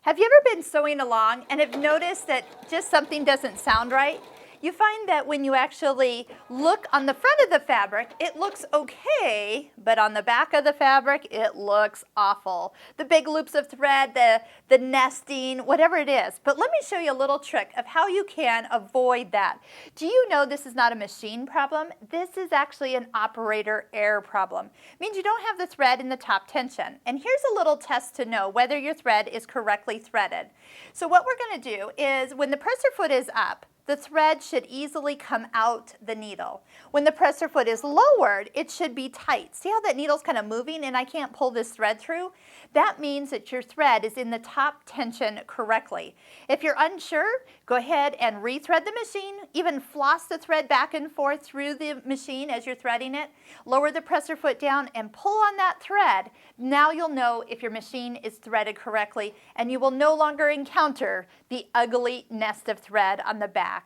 Have you ever been sewing along and have noticed that just something doesn't sound right? You find that when you actually look on the front of the fabric, it looks okay, but on the back of the fabric, it looks awful. The big loops of thread, the nesting, whatever it is. But let me show you a little trick of how you can avoid that. Do you know this is not a machine problem? This is actually an operator error problem. It means you don't have the thread in the top tension. And here's a little test to know whether your thread is correctly threaded. So what we're going to do is when the presser foot is up, the thread should easily come out the needle. When the presser foot is lowered, it should be tight. See how that needle's kind of moving and I can't pull this thread through? That means that your thread is in the top tension correctly. If you're unsure, go ahead and rethread the machine, even floss the thread back and forth through the machine as you're threading it. Lower the presser foot down and pull on that thread. Now you'll know if your machine is threaded correctly and you will no longer encounter the ugly nest of thread on the back.